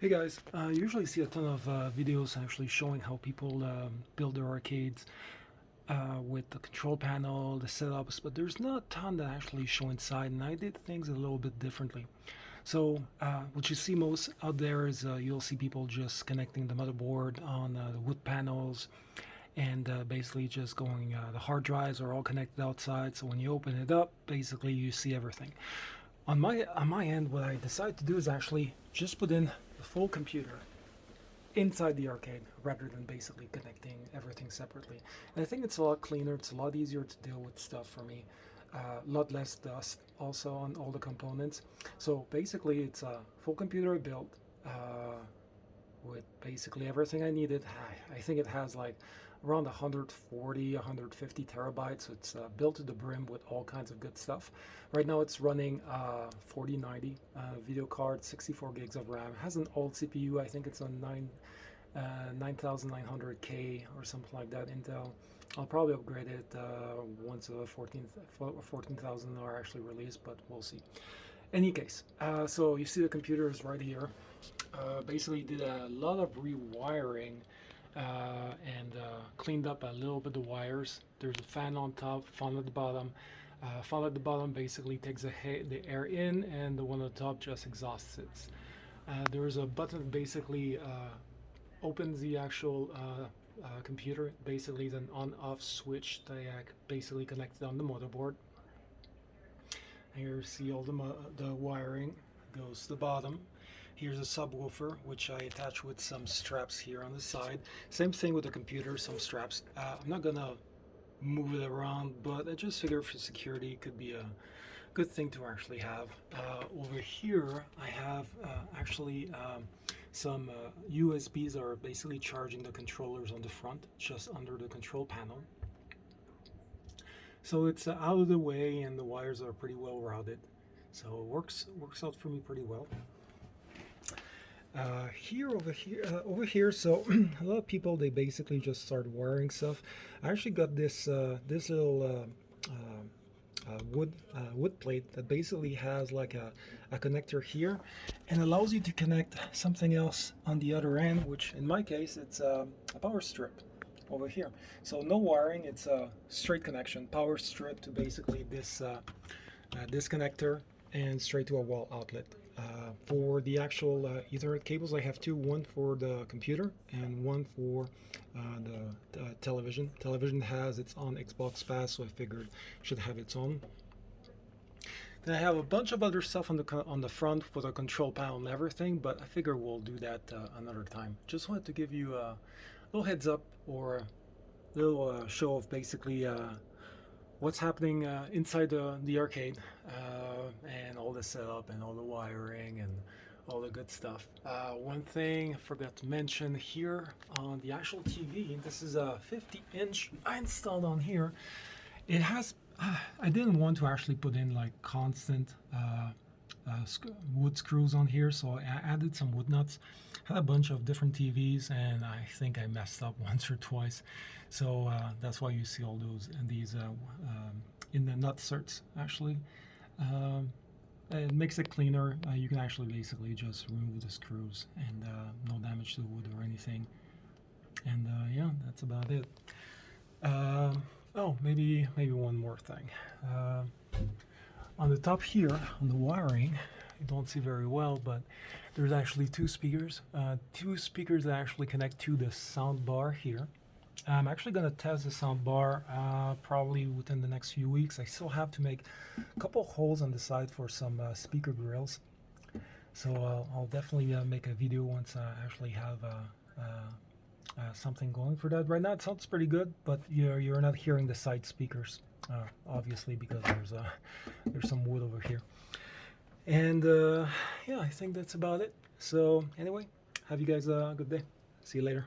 Hey guys, I usually see a ton of videos actually showing how people build their arcades with the control panel, the setups, but there's not a ton that actually show inside, and I did things a little bit differently. So what you see most out there is you'll see people just connecting the motherboard on the wood panels, and basically just going, the hard drives are all connected outside, so when you open it up, basically you see everything. On my end, what I decided to do is actually just put in the full computer inside the arcade rather than basically connecting everything separately. And I think it's a lot cleaner, it's a lot easier to deal with stuff for me. A lot less dust also on all the components. So basically, it's a full computer built with basically everything I needed. I think it has like around 140, 150 terabytes. So it's built to the brim with all kinds of good stuff. Right now it's running 4090 video card, 64 gigs of RAM. It has an old CPU. I think it's a 9900K or something like that Intel. I'll probably upgrade it once 14,000 are actually released, but we'll see. Any case, so you see the computer is right here. Basically did a lot of rewiring and cleaned up a little bit the wires. There's a fan on top, fan at the bottom. Fan at the bottom basically takes the air in, and the one on top just exhausts it. There's a button that basically opens the actual computer. Basically, is an on-off switch that basically connected on the motherboard. Here you see all the wiring goes to the bottom. Here's a subwoofer, which I attach with some straps here on the side. Same thing with the computer, some straps. I'm not gonna move it around, but I just figure for security it could be a good thing to actually have. Over here, I have actually some USBs that are basically charging the controllers on the front, just under the control panel. So it's out of the way, and the wires are pretty well routed. So it works out for me pretty well. Over here. So a lot of people, they basically just start wiring stuff. I actually got this little wood plate that basically has like a connector here, and allows you to connect something else on the other end, which in my case it's a power strip over here. So no wiring, it's a straight connection, power strip to basically this connector, and straight to a wall outlet. For the actual Ethernet cables, I have two, one for the computer and one for the television. Television has its own Xbox Pass, so I figured it should have its own. Then I have a bunch of other stuff on the front for the control panel and everything, but I figure we'll do that another time. Just wanted to give you a little heads up, or a little show of basically what's happening inside the arcade, and all the setup and all the wiring and all the good stuff. One thing I forgot to mention here on the actual TV, this is a 50-inch I installed on here. It has, I didn't want to actually put in like constant wood screws on here, so I added some wood nuts. Had a bunch of different TVs, and I think I messed up once or twice, so that's why you see all those and these in the nut certs actually. It makes it cleaner. You can actually basically just remove the screws, and no damage to the wood or anything. And yeah, that's about it. Oh, maybe one more thing. On the top here, on the wiring, you don't see very well, but there's actually two speakers that actually connect to the sound bar here. I'm actually going to test the sound bar probably within the next few weeks. I still have to make a couple holes on the side for some speaker grills, so I'll definitely make a video once I actually have something going for that. Right now it sounds pretty good, but you're not hearing the side speakers, obviously, because there's some wood over here. And yeah, I think that's about it. So anyway, have you guys a good day. See you later.